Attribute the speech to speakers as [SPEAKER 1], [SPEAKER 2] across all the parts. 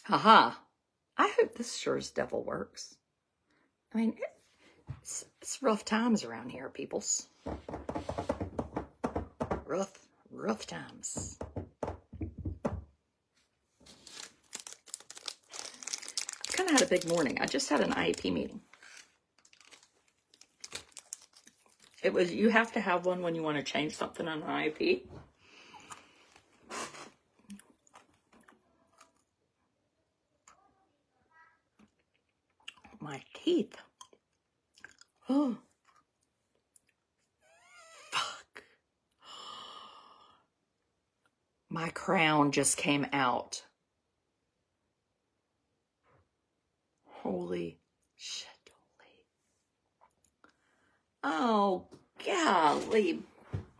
[SPEAKER 1] Haha. I hope this sure as devil works. I mean, it's rough times around here, peoples. Rough times. I kind of had a big morning. I just had an IEP meeting. It was, you have to have one when you want to change something on an IEP. My teeth. Oh. Fuck. My crown just came out. Holy shit. Oh, golly.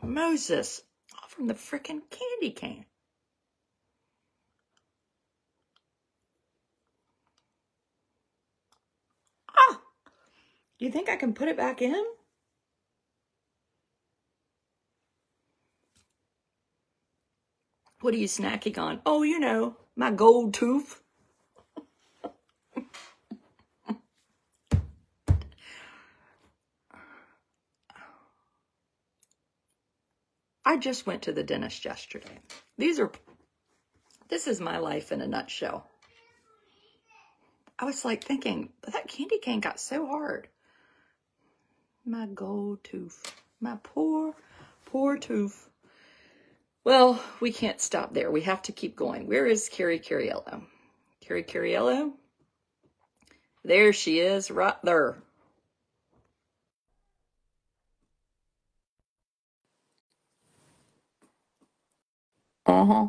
[SPEAKER 1] Moses. All from the frickin' candy cane. Ah! Do you think I can put it back in? What are you snacking on? Oh, you know, my gold tooth. I just went to the dentist yesterday. This is my life in a nutshell. I was like thinking, that candy cane got so hard. My gold tooth. My poor tooth. Well, we can't stop there. We have to keep going. Where is Carrie Cariello? Carrie Cariello? There she is, right there. Uh-huh.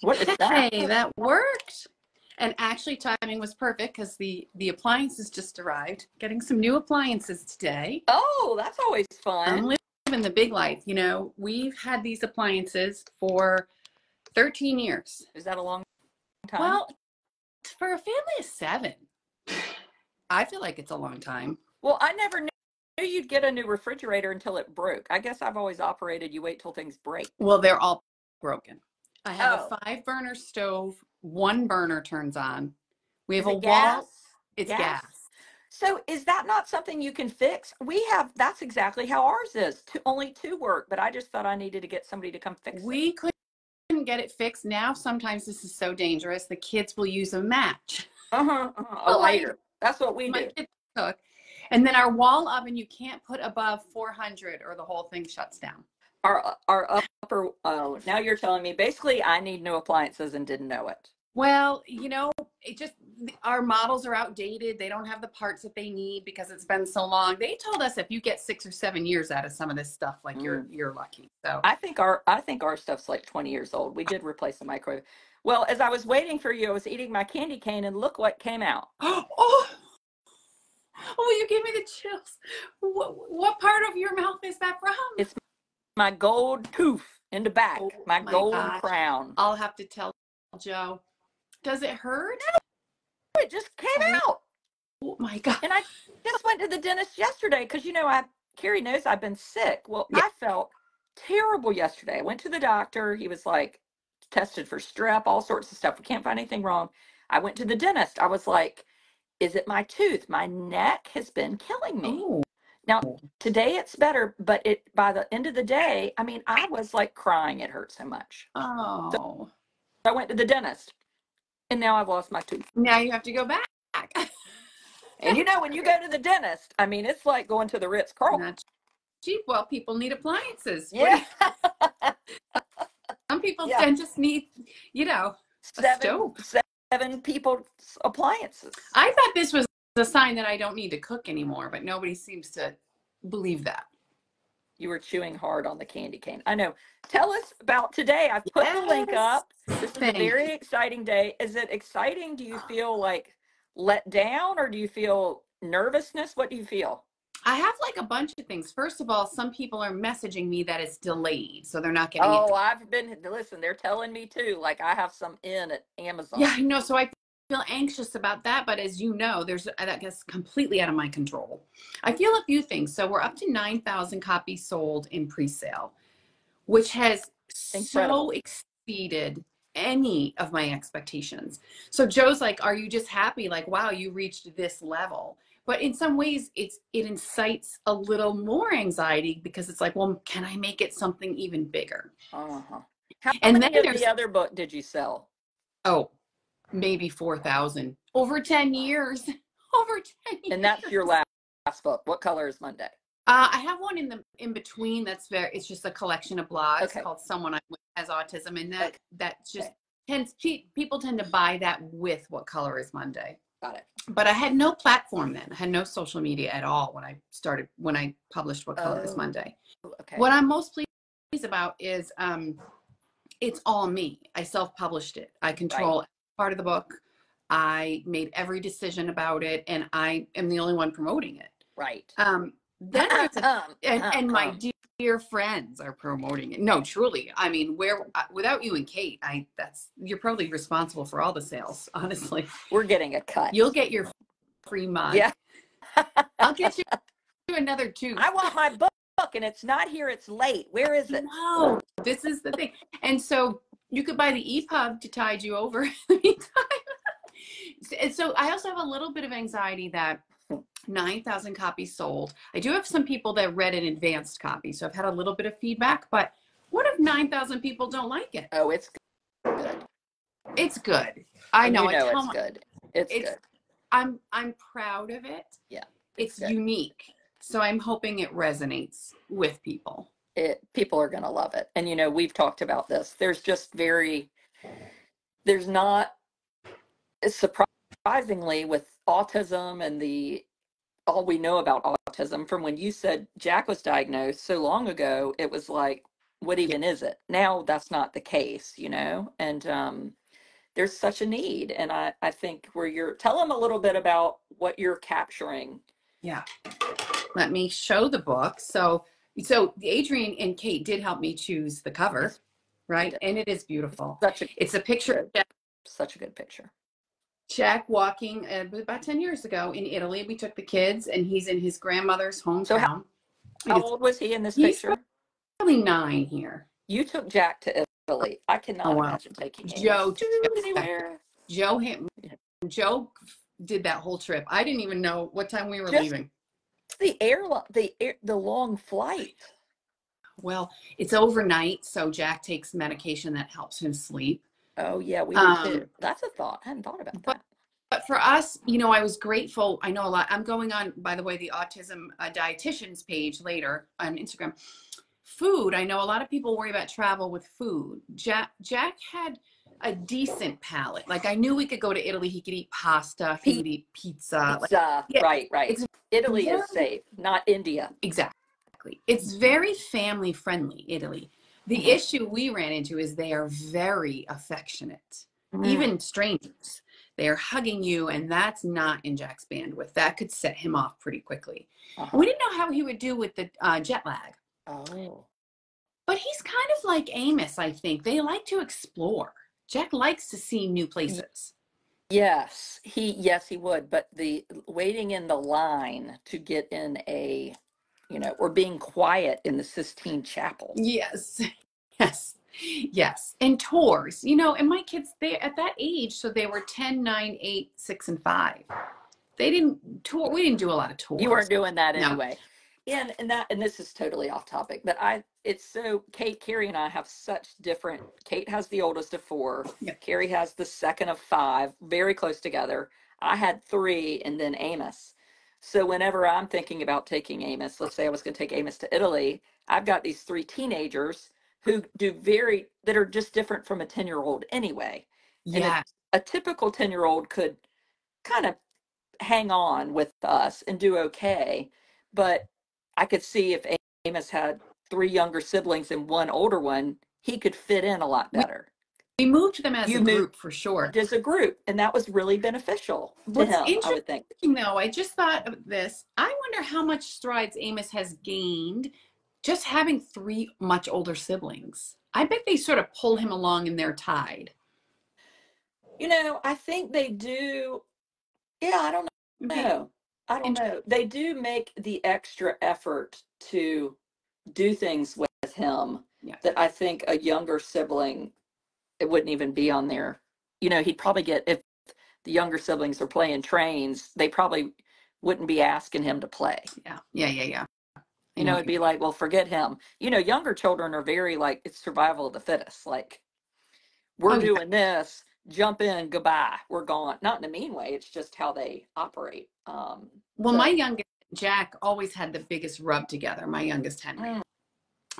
[SPEAKER 1] What is that?
[SPEAKER 2] Hey, that worked. And actually timing was perfect because the appliances just arrived. Getting some new appliances today.
[SPEAKER 1] Oh, that's always fun.
[SPEAKER 2] I'm living the big life. You know, we've had these appliances for 13 years.
[SPEAKER 1] Is that a long time?
[SPEAKER 2] Well, for a family of 7, I feel like it's a long time.
[SPEAKER 1] Well, I never knew you'd get a new refrigerator until it broke. I guess I've always operated, you wait till things break.
[SPEAKER 2] Well, they're all broken. I have a 5-burner stove. 1 burner turns on. We have a wall.
[SPEAKER 1] Gas?
[SPEAKER 2] It's gas.
[SPEAKER 1] So is that not something you can fix? That's exactly how ours is. Only 2 work, but I just thought I needed to get somebody to come fix it.
[SPEAKER 2] We couldn't get it fixed. Now, sometimes this is so dangerous. The kids will use a match.
[SPEAKER 1] A lighter. That's what we do.
[SPEAKER 2] Kids cook. And then our wall oven, you can't put above 400 or the whole thing shuts down.
[SPEAKER 1] Our upper, now you're telling me basically I need new appliances and didn't know it.
[SPEAKER 2] Well, you know, our models are outdated. They don't have the parts that they need because it's been so long. They told us if you get 6 or 7 years out of some of this stuff, like you're lucky. So
[SPEAKER 1] I think our stuff's like 20 years old. We did replace the microwave. Well, as I was waiting for you, I was eating my candy cane and look what came out.
[SPEAKER 2] Oh, you gave me the chills. What part of your mouth is that from?
[SPEAKER 1] It's my gold tooth in the back. My golden crown.
[SPEAKER 2] I'll have to tell Joe. Does it hurt?
[SPEAKER 1] No, it just came out.
[SPEAKER 2] Oh my God.
[SPEAKER 1] And I just went to the dentist yesterday because, you know, Carrie knows I've been sick. Well, yeah. I felt terrible yesterday. I went to the doctor. He was like, tested for strep, all sorts of stuff. We can't find anything wrong. I went to the dentist. I was like, is it my tooth? My neck has been killing me.
[SPEAKER 2] Ooh.
[SPEAKER 1] Now, today it's better, but by the end of the day, I mean, I was like crying. It hurt so much.
[SPEAKER 2] Oh.
[SPEAKER 1] So I went to the dentist, and now I've lost my tooth.
[SPEAKER 2] Now you have to go back.
[SPEAKER 1] And you know, when you go to the dentist, I mean, it's like going to the Ritz-Carlton.
[SPEAKER 2] Not cheap. Well, people need appliances.
[SPEAKER 1] Yeah.
[SPEAKER 2] Some people dentists need, you know, a stove.
[SPEAKER 1] 7 people's appliances.
[SPEAKER 2] I thought this was a sign that I don't need to cook anymore, but nobody seems to believe that.
[SPEAKER 1] You were chewing hard on the candy cane. I know. Tell us about today. I've put the link up. This is a very exciting day. Is it exciting? Do you feel like let down, or do you feel nervousness? What do you feel?
[SPEAKER 2] I have like a bunch of things. First of all, some people are messaging me that it's delayed, so they're not getting it.
[SPEAKER 1] Listen, they're telling me too. Like I have some at Amazon.
[SPEAKER 2] Yeah, I know. So I feel anxious about that, but as you know, that gets completely out of my control. I feel a few things. So we're up to 9,000 copies sold in pre-sale, which has so exceeded any of my expectations. So Joe's like, are you just happy? Like, wow, you reached this level. But in some ways it incites a little more anxiety because it's like, well, can I make it something even bigger?
[SPEAKER 3] Uh-huh. How
[SPEAKER 2] And
[SPEAKER 3] many
[SPEAKER 2] then
[SPEAKER 3] of the other book did you sell?
[SPEAKER 2] Oh, maybe 4,000 over 10 years. Over 10 years.
[SPEAKER 3] And that's your last book. What color is Monday?
[SPEAKER 2] I have one in between that's it's just a collection of blogs called Someone Has Autism, and that just people tend to buy that with What Color is Monday.
[SPEAKER 3] Got it.
[SPEAKER 2] But I had no platform then. I had no social media at all when I published What Color is Monday.
[SPEAKER 3] Okay.
[SPEAKER 2] What I'm most pleased about is it's all me. I self-published it. I control part of the book. I made every decision about it, and I am the only one promoting it.
[SPEAKER 3] Right.
[SPEAKER 2] Then and my dear friends are promoting it. No, truly. I mean, without you and Kate, you're probably responsible for all the sales. Honestly,
[SPEAKER 3] we're getting a cut.
[SPEAKER 2] You'll get your free mug.
[SPEAKER 3] Yeah.
[SPEAKER 2] I'll get you another tooth.
[SPEAKER 3] I want my book, and it's not here. It's late. Where is it?
[SPEAKER 2] No, this is the thing. And so you could buy the EPUB to tide you over in the meantime. And so I also have a little bit of anxiety that 9,000 copies sold. I do have some people that read an advanced copy, so I've had a little bit of feedback, but what if 9,000 people don't like it?
[SPEAKER 3] Oh, it's good.
[SPEAKER 2] It's good. I know.
[SPEAKER 3] It's good. It's good.
[SPEAKER 2] I'm proud of it.
[SPEAKER 3] Yeah.
[SPEAKER 2] It's unique. So I'm hoping it resonates with people.
[SPEAKER 3] People are going to love it. And, we've talked about this. There's not, surprisingly, with autism and all we know about autism, from when you said Jack was diagnosed so long ago, it was like, what even is it? Now that's not the case, and there's such a need. And I think tell them a little bit about what you're capturing.
[SPEAKER 2] Yeah. Let me show the book. So Adrienne and Kate did help me choose the cover, right? And it is beautiful. It's a picture of Jack.
[SPEAKER 3] Such a good picture.
[SPEAKER 2] Jack walking about 10 years ago in Italy. We took the kids, and he's in his grandmother's hometown.
[SPEAKER 3] So how old was he in this picture?
[SPEAKER 2] He's probably 9 here.
[SPEAKER 3] You took Jack to Italy. I cannot imagine taking
[SPEAKER 2] Joe
[SPEAKER 3] anywhere.
[SPEAKER 2] Joe did that whole trip. I didn't even know what time we were leaving.
[SPEAKER 3] The long flight.
[SPEAKER 2] Well, it's overnight, so Jack takes medication that helps him sleep.
[SPEAKER 3] Oh yeah, we do too. That's a thought. I hadn't thought about that.
[SPEAKER 2] But for us, I was grateful. I know a lot. I'm going on, by the way, the autism dietitians page later on Instagram. Food. I know a lot of people worry about travel with food. Jack had a decent palate. Like, I knew we could go to Italy. He could eat pasta. He would eat pizza.
[SPEAKER 3] Right. Italy is safe, not India.
[SPEAKER 2] Exactly. It's very family friendly, Italy. The issue we ran into is they are very affectionate, even strangers. They are hugging you, and that's not in Jack's bandwidth. That could set him off pretty quickly. We didn't know how he would do with the jet lag.
[SPEAKER 3] Oh.
[SPEAKER 2] But he's kind of like Amos, I think. They like to explore. Jack likes to see new places.
[SPEAKER 3] Yes, he would. But the waiting in the line to get in or being quiet in the Sistine Chapel.
[SPEAKER 2] Yes. And tours, and my kids, they at that age, so they were 10, 9, 8, 6, and 5. They didn't tour. We didn't do a lot of tours.
[SPEAKER 3] You weren't doing that anyway. And this is totally off topic, but Kate, Carrie, and I have such different. Kate has the oldest of 4. Yep. Carrie has the second of 5, very close together. I had 3, and then Amos. So whenever I'm thinking about taking Amos, let's say I was going to take Amos to Italy, I've got these 3 teenagers who that are just different from a 10-year-old anyway. Yeah. And a typical 10-year-old could kind of hang on with us and do okay. But I could see if Amos had 3 younger siblings and 1 older one, he could fit in a lot better.
[SPEAKER 2] We moved them as a group, for sure.
[SPEAKER 3] As a group, and that was really beneficial to him, I would think.
[SPEAKER 2] No, I just thought of this. I wonder how much strides Amos has gained just having 3 much older siblings. I bet they sort of pull him along in their tide.
[SPEAKER 3] I think they do. Yeah, I don't know. I don't know. They do make the extra effort to do things with him that I think a younger sibling it wouldn't even be on there. He'd probably get, if the younger siblings are playing trains, they probably wouldn't be asking him to play.
[SPEAKER 2] Yeah.
[SPEAKER 3] It'd be like, well, forget him. Younger children are very like, it's survival of the fittest. Like, we're doing this, jump in, goodbye, we're gone. Not in a mean way. It's just how they operate.
[SPEAKER 2] My youngest, Jack, always had the biggest rub together. My youngest Henry.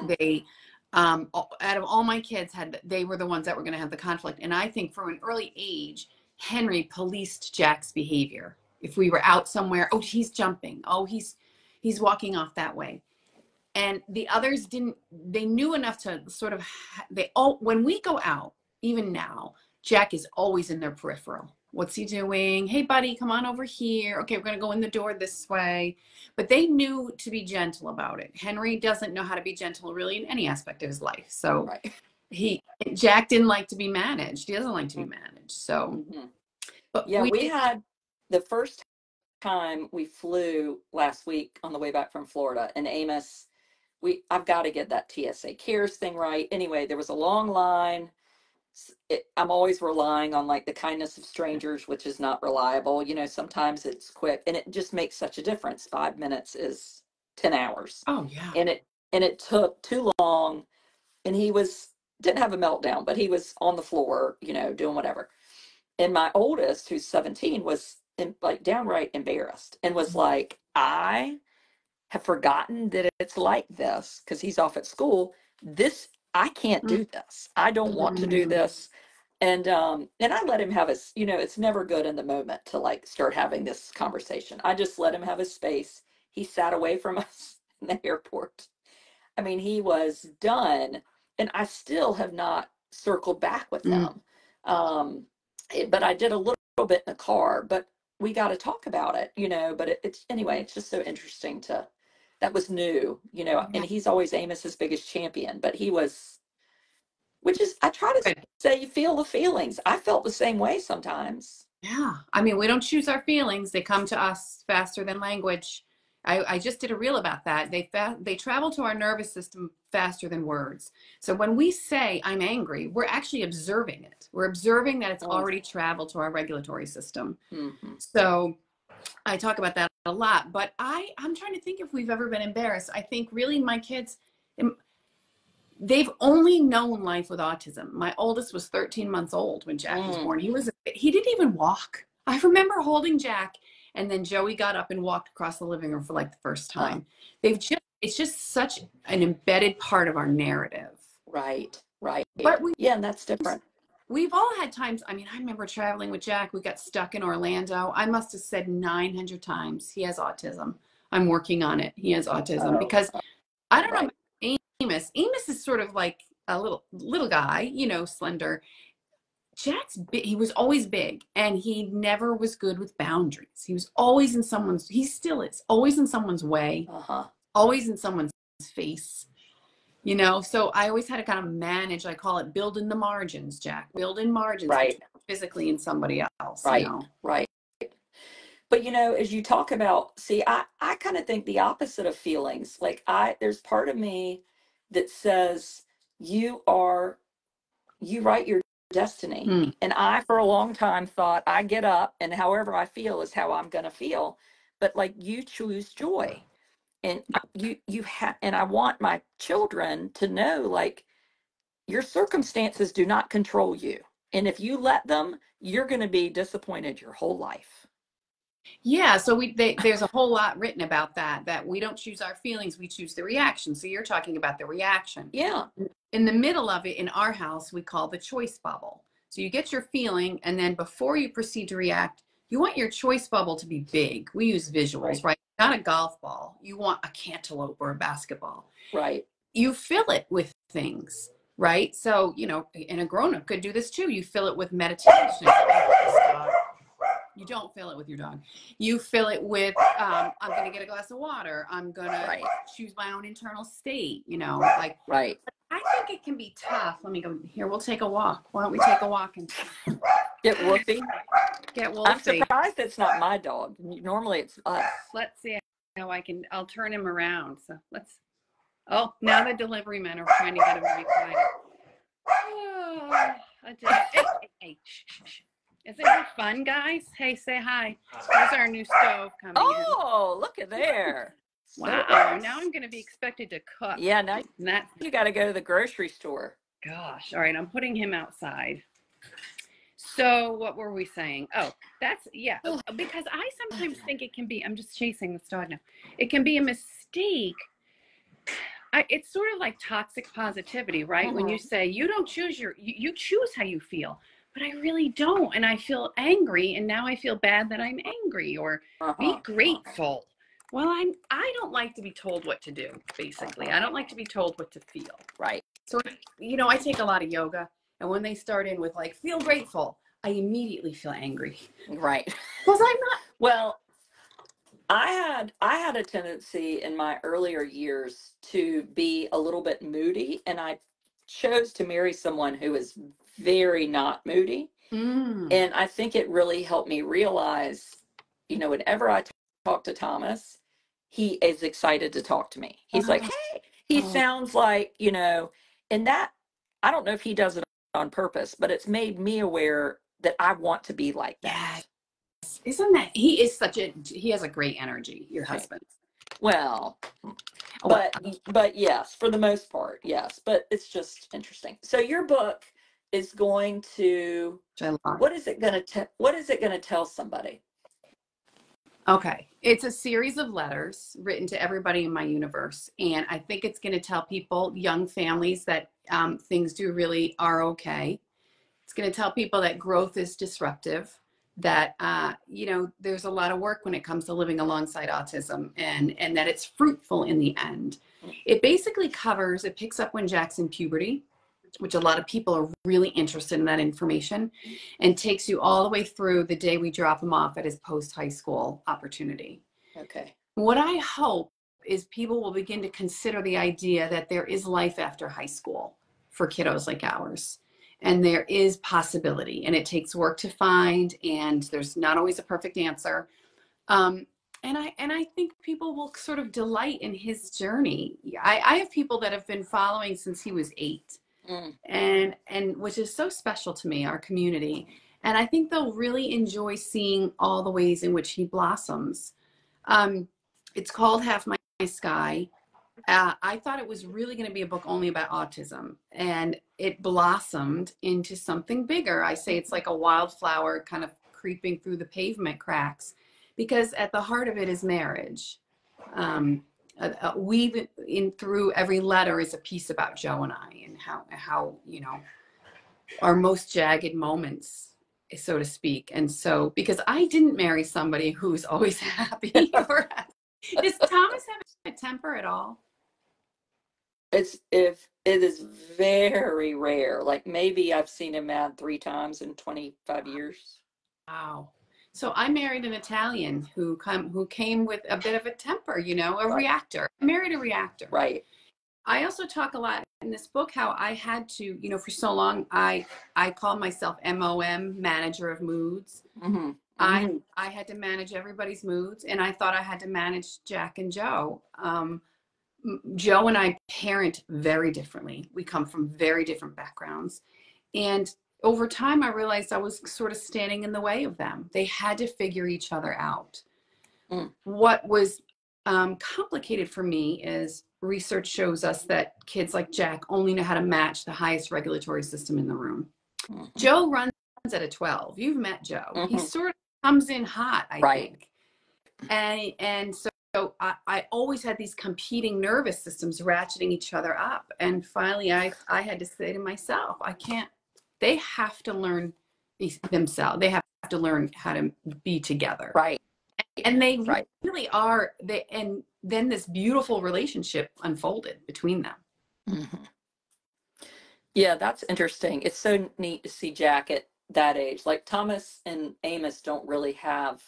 [SPEAKER 2] They, out of all my kids, they were the ones that were going to have the conflict. And I think from an early age, Henry policed Jack's behavior. If we were out somewhere, oh, he's jumping. Oh, he's walking off that way. And the others didn't, they knew enough to sort of, when we go out, even now, Jack is always in their peripheral. What's he doing? Hey, buddy, come on over here. Okay, we're going to go in the door this way. But they knew to be gentle about it. Henry doesn't know how to be gentle really in any aspect of his life. So Jack didn't like to be managed. He doesn't like to be managed. So,
[SPEAKER 3] but yeah, we had the first time we flew last week on the way back from Florida, and Amos, I've got to get that TSA cares thing right. Anyway, there was a long line. I'm always relying on like the kindness of strangers, which is not reliable. Sometimes it's quick, and it just makes such a difference. 5 minutes is 10 hours.
[SPEAKER 2] Oh yeah.
[SPEAKER 3] And it took too long, and he didn't have a meltdown, but he was on the floor, doing whatever. And my oldest, who's 17, was like downright embarrassed and was like, I have forgotten that it's like this, because he's off at school. I can't do this. I don't want to do this. And I let him have it's never good in the moment to like start having this conversation. I just let him have his space. He sat away from us in the airport. I mean, he was done, and I still have not circled back with him. But I did a little bit in the car, but we got to talk about it, but anyway, it's just so interesting that was new, and he's always Amos's biggest champion, but I try to say, you feel the feelings. I felt the same way sometimes.
[SPEAKER 2] Yeah. I mean, we don't choose our feelings. They come to us faster than language. I just did a reel about that. They travel to our nervous system faster than words. So when we say I'm angry, we're actually observing it. We're observing that it's already traveled to our regulatory system. So I talk about that a lot, but I'm trying to think if we've ever been embarrassed. I think really my kids, they've only known life with autism. My oldest was 13 months old when Jack was born. He didn't even walk. I remember holding Jack, and then Joey got up and walked across the living room for like the first time. It's just such an embedded part of our narrative.
[SPEAKER 3] Right.
[SPEAKER 2] But
[SPEAKER 3] and that's different.
[SPEAKER 2] We've all had times. I mean, I remember traveling with Jack. We got stuck in Orlando. I must have said 900 times, he has autism. I'm working on it. He has autism. Because I don't know about Amos. Amos is sort of like a little guy, slender. Jack's big. He was always big, and he never was good with boundaries. He was always he still is always in someone's way, always in someone's face, so I always had to kind of manage. I call it building the margins, Jack, building margins physically in somebody else.
[SPEAKER 3] Right. But as you talk about, see, I kind of think the opposite of feelings. Like there's part of me that says you write your destiny. And I, for a long time, thought I get up and however I feel is how I'm going to feel. But like, you choose joy, and and I want my children to know, like, your circumstances do not control you. And if you let them, you're going to be disappointed your whole life.
[SPEAKER 2] Yeah. So there's a whole lot written about that we don't choose our feelings. We choose the reaction. So you're talking about the reaction.
[SPEAKER 3] Yeah.
[SPEAKER 2] In the middle of it, in our house, we call the choice bubble. So you get your feeling, and then before you proceed to react, you want your choice bubble to be big. We use visuals, right? Not a golf ball. You want a cantaloupe or a basketball.
[SPEAKER 3] Right.
[SPEAKER 2] You fill it with things, right? So, and a grown-up could do this too. You fill it with meditation. You don't fill it with your dog. You fill it with, I'm going to get a glass of water. I'm going to choose my own internal state, like.
[SPEAKER 3] Right.
[SPEAKER 2] I think it can be tough. Let me go here. We'll take a walk. Why don't we take a walk and
[SPEAKER 3] get Wolfie?
[SPEAKER 2] Get Wolfie.
[SPEAKER 3] I'm surprised it's not my dog. Normally it's us.
[SPEAKER 2] Let's see how I'll turn him around. So now the delivery men are trying to get him to be quiet. Hey, shh, shh, shh. Isn't it fun, guys? Hey, say hi. There's our new stove coming in.
[SPEAKER 3] Oh, look at there.
[SPEAKER 2] Wow. Nice. Now I'm going to be expected to cook.
[SPEAKER 3] Yeah, now you got to go to the grocery store.
[SPEAKER 2] Gosh. All right, I'm putting him outside. So what were we saying? Oh, that's, yeah, because I sometimes think it can be, I'm just chasing this dog now. It can be a mistake. It's sort of like toxic positivity, right? Mm-hmm. When you say you don't choose you choose how you feel, but I really don't. And I feel angry. And now I feel bad that I'm angry, or be grateful. Well, I don't like to be told what to do, basically. I don't like to be told what to feel.
[SPEAKER 3] Right.
[SPEAKER 2] So, I take a lot of yoga. And when they start in with like, feel grateful, I immediately feel angry.
[SPEAKER 3] Right.
[SPEAKER 2] Because I'm not.
[SPEAKER 3] Well, I had a tendency in my earlier years to be a little bit moody, and I chose to marry someone who is very not moody. And I think it really helped me realize, whenever I talk to Thomas, he is excited to talk to me. He's like, hey, he sounds like, and that, I don't know if he does it on purpose, but it's made me aware that I want to be like that.
[SPEAKER 2] Yes. Isn't that, he has a great energy, your husband.
[SPEAKER 3] Well, but yes, for the most part, yes, but it's just interesting. So your book is going to, what is it going to tell somebody?
[SPEAKER 2] Okay. It's a series of letters written to everybody in my universe. And I think it's going to tell people, young families, that things really are okay. It's going to tell people that growth is disruptive, that, there's a lot of work when it comes to living alongside autism, and that it's fruitful in the end. It basically it picks up when Jack's in puberty, which a lot of people are really interested in that information, and takes you all the way through the day we drop him off at his post-high school opportunity.
[SPEAKER 3] Okay.
[SPEAKER 2] What I hope is people will begin to consider the idea that there is life after high school for kiddos like ours. And there is possibility, and it takes work to find, and there's not always a perfect answer. And I think people will sort of delight in his journey. I have people that have been following since he was 8. And which is so special to me, our community. And I think they'll really enjoy seeing all the ways in which he blossoms. It's called Half My Sky. I thought it was really going to be a book only about autism, and it blossomed into something bigger. I say it's like a wildflower kind of creeping through the pavement cracks, because at the heart of it is marriage. Weaving in through every letter is a piece about Joe and I, and how our most jagged moments, so to speak. And so, because I didn't marry somebody who's always happy. Does Thomas have a temper at all?
[SPEAKER 3] It is very rare. Like maybe I've seen him mad 3 times in 25 years.
[SPEAKER 2] Wow. So I married an Italian who came with a bit of a temper, a reactor. I married a reactor.
[SPEAKER 3] Right.
[SPEAKER 2] I also talk a lot in this book how I had to, for so long, I called myself MOM, manager of moods. Mm-hmm. I had to manage everybody's moods, and I thought I had to manage Jack and Joe. Joe and I parent very differently. We come from very different backgrounds. And over time, I realized I was sort of standing in the way of them. They had to figure each other out. What was complicated for me is research shows us that kids like Jack only know how to match the highest regulatory system in the room. Joe runs at a 12. You've met Joe. He sort of comes in hot, I think. And so I always had these competing nervous systems ratcheting each other up. And finally, I had to say to myself, they have to learn themselves. They have to learn how to be together.
[SPEAKER 3] Right.
[SPEAKER 2] And they really are. And then this beautiful relationship unfolded between them.
[SPEAKER 3] Mm-hmm. Yeah, that's interesting. It's so neat to see Jack at that age. Like Thomas and Amos don't really have,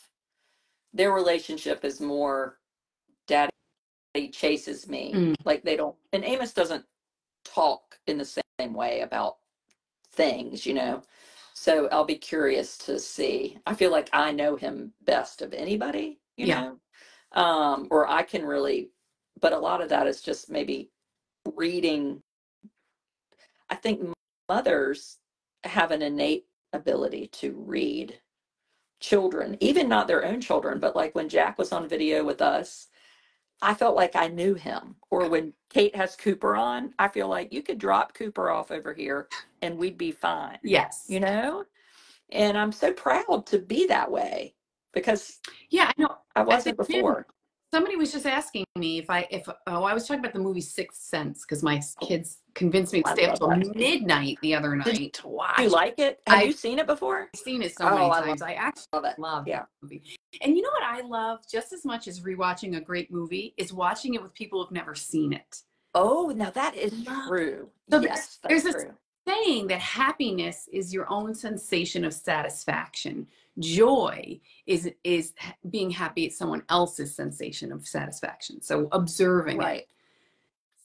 [SPEAKER 3] their relationship is more daddy chases me. Like they don't, and Amos doesn't talk in the same way about things, So I'll be curious to see. I feel like I know him best of anybody, you know, or I can really, but a lot of that is just maybe reading. I think mothers have an innate ability to read children, even not their own children, but like when Jack was on video with us, I felt like I knew him. Or when Kate has Cooper on, I feel like you could drop Cooper off over here and we'd be fine.
[SPEAKER 2] Yes.
[SPEAKER 3] You know? And I'm so proud to be that way because
[SPEAKER 2] yeah, I know.
[SPEAKER 3] I wasn't before.
[SPEAKER 2] Somebody was just asking me I was talking about the movie Sixth Sense because my kids convinced me to stay up till midnight the other night to watch.
[SPEAKER 3] Do you like it? Have you seen it before?
[SPEAKER 2] I've seen it so many times. I actually love
[SPEAKER 3] that
[SPEAKER 2] movie. And you know what I love just as much as rewatching a great movie is watching it with people who've never seen it.
[SPEAKER 3] Oh, now that is true.
[SPEAKER 2] So
[SPEAKER 3] yes,
[SPEAKER 2] there's
[SPEAKER 3] that's true.
[SPEAKER 2] Saying that happiness is your own sensation of satisfaction. Joy is being happy at someone else's sensation of satisfaction. So observing it.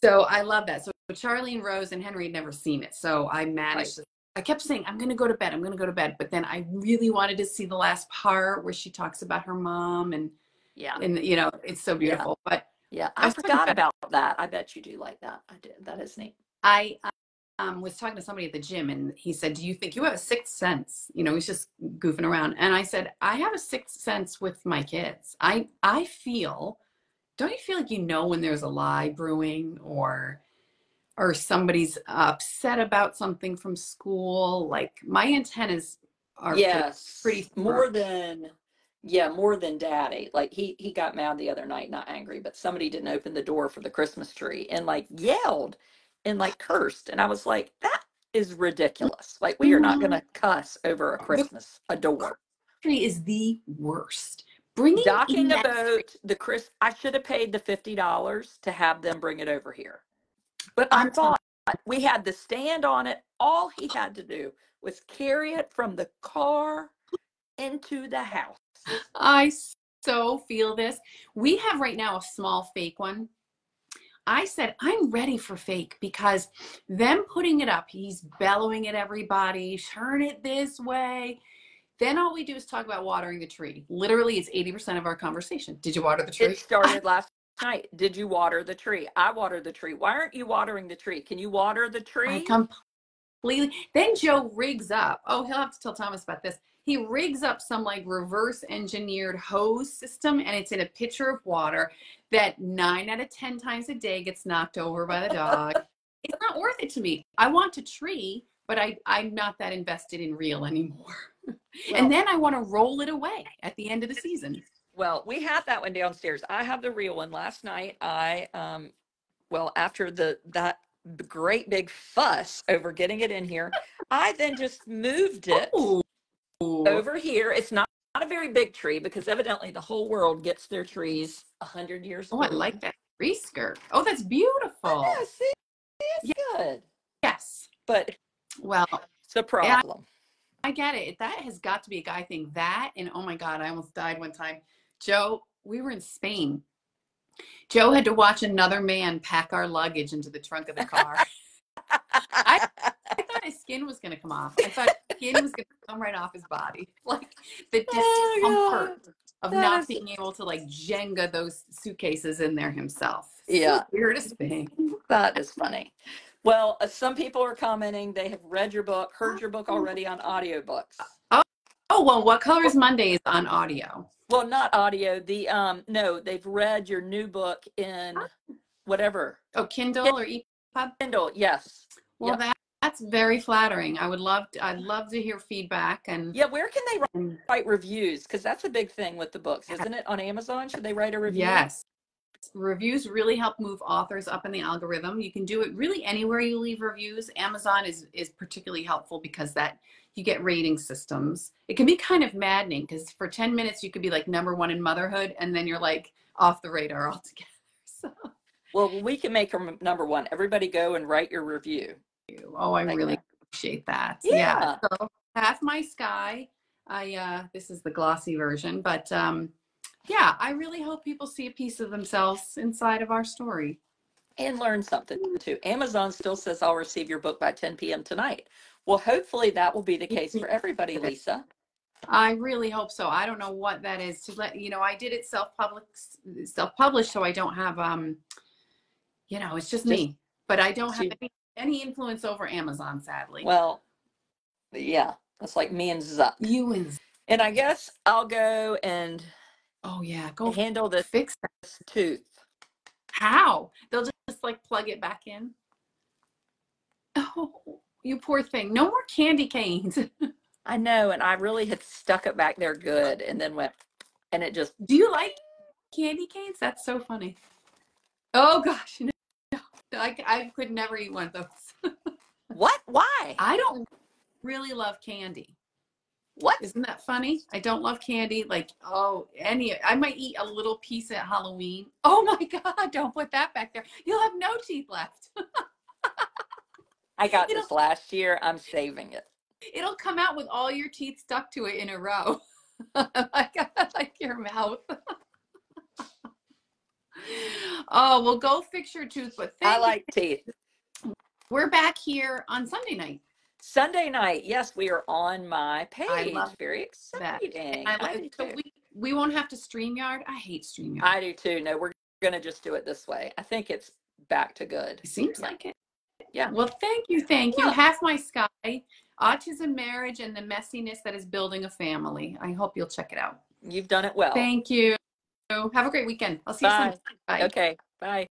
[SPEAKER 2] So I love that. So Charlene, Rose, and Henry had never seen it. So I managed to, I kept saying, I'm going to go to bed. I'm going to go to bed. But then I really wanted to see the last part where she talks about her mom and you know, it's so beautiful. But
[SPEAKER 3] I forgot about that. I bet you do like that. I did. That is neat.
[SPEAKER 2] I was talking to somebody at the gym and he said, do you think you have a sixth sense? You know, he's just goofing around. And I said, I have a sixth sense with my kids. I feel, don't you feel like you know when there's a lie brewing or somebody's upset about something from school? Like my antennas are pretty
[SPEAKER 3] more than Daddy. Like he got mad the other night, not angry, but somebody didn't open the door for the Christmas tree and like yelled and like cursed. And I was like, that is ridiculous. Like we are not going to cuss over a door.
[SPEAKER 2] Tree is the worst.
[SPEAKER 3] Docking a boat, I should have paid the $50 to have them bring it over here. But I thought we had the stand on it. All he had to do was carry it from the car into the house.
[SPEAKER 2] I so feel this. We have right now a small fake one. I said, I'm ready for fake because them putting it up, he's bellowing at everybody, turn it this way. Then all we do is talk about watering the tree. Literally, it's 80% of our conversation. Did you water the tree?
[SPEAKER 3] It started last night. Did you water the tree? I watered the tree. Why aren't you watering the tree? Can you water the tree?
[SPEAKER 2] I completely. Then Joe rigs up. Oh, he'll have to tell Thomas about this. He rigs up some like reverse engineered hose system and it's in a pitcher of water that 9 out of 10 times a day gets knocked over by the dog. It's not worth it to me. I want a tree, but I'm not that invested in real anymore. And then I want to roll it away at the end of the season.
[SPEAKER 3] Well, we have that one downstairs. I have the real one. Last night, after that great big fuss over getting it in here, I then just moved it over here. It's not a very big tree because evidently the whole world gets their trees 100 years old.
[SPEAKER 2] I like that tree skirt. Oh, that's beautiful.
[SPEAKER 3] Yeah, see, it's good.
[SPEAKER 2] Yes.
[SPEAKER 3] But, it's a problem.
[SPEAKER 2] I get it. That has got to be a guy thing. That, and oh my God, I almost died one time. Joe, we were in Spain. Joe had to watch another man pack our luggage into the trunk of the car. I thought his skin was going to come off. I thought his skin was going to come right off his body. Like the discomfort of not being able to like Jenga those suitcases in there himself.
[SPEAKER 3] Yeah.
[SPEAKER 2] So weirdest thing.
[SPEAKER 3] That is funny. Well, some people are commenting they have read your book, heard your book already on audiobooks.
[SPEAKER 2] Oh, well, What Color is Monday is on audio.
[SPEAKER 3] Well, not audio. No, they've read your new book in whatever.
[SPEAKER 2] Oh, Kindle or EPUB?
[SPEAKER 3] Kindle, yes.
[SPEAKER 2] Well, that's very flattering. I'd love to hear feedback. And
[SPEAKER 3] where can they write reviews? Because that's a big thing with the books, isn't it? On Amazon, should they write a review?
[SPEAKER 2] Yes. Reviews really help move authors up in the algorithm. You can do it really anywhere you leave reviews. Amazon is particularly helpful because that you get rating systems. It can be kind of maddening because for 10 minutes you could be like #1 in motherhood and then you're like off the radar altogether. So
[SPEAKER 3] well, we can make them #1. Everybody go and write your review.
[SPEAKER 2] Oh, I really appreciate that.
[SPEAKER 3] Yeah.
[SPEAKER 2] So Half My Sky. This is the glossy version, but I really hope people see a piece of themselves inside of our story.
[SPEAKER 3] And learn something too. Amazon still says I'll receive your book by 10 p.m. tonight. Well, hopefully that will be the case for everybody, Lisa.
[SPEAKER 2] I really hope so. I don't know what that is to let you know. I did it self-published, so I don't have it's just me. But I don't have any influence over Amazon, sadly.
[SPEAKER 3] Well, Yeah, that's like me and Zuck.
[SPEAKER 2] You and
[SPEAKER 3] And I guess I'll go and
[SPEAKER 2] oh yeah, go
[SPEAKER 3] handle this
[SPEAKER 2] fix that.
[SPEAKER 3] tooth.
[SPEAKER 2] How? They'll just like plug it back in. Oh, you poor thing. No more candy canes.
[SPEAKER 3] I know, and I really had stuck it back there good, and then went, and it just.
[SPEAKER 2] Do you like candy canes? That's so funny. Oh gosh, no, I could never eat one of those.
[SPEAKER 3] What? Why?
[SPEAKER 2] I don't really love candy.
[SPEAKER 3] What?
[SPEAKER 2] Isn't that funny? I don't love candy. Like, oh, I might eat a little piece at Halloween. Oh my God, don't put that back there. You'll have no teeth left.
[SPEAKER 3] I got this last year. I'm saving it.
[SPEAKER 2] It'll come out with all your teeth stuck to it in a row. like your mouth. Oh, well, go fix your tooth. But
[SPEAKER 3] I like teeth.
[SPEAKER 2] We're back here on Sunday night.
[SPEAKER 3] Sunday night. Yes, we are on my page.
[SPEAKER 2] I love
[SPEAKER 3] Very exciting.
[SPEAKER 2] I do too. So we won't have to StreamYard. I hate StreamYard.
[SPEAKER 3] I do too. No, we're going to just do it this way. I think it's back to good.
[SPEAKER 2] It seems like it.
[SPEAKER 3] Yeah.
[SPEAKER 2] Well, thank you. Thank you. Half My Sky, Autism, Marriage, and the Messiness That is Building a Family. I hope you'll check it out.
[SPEAKER 3] You've done it well.
[SPEAKER 2] Thank you. Have a great weekend. I'll see you Sunday. Bye.
[SPEAKER 3] Okay. Bye.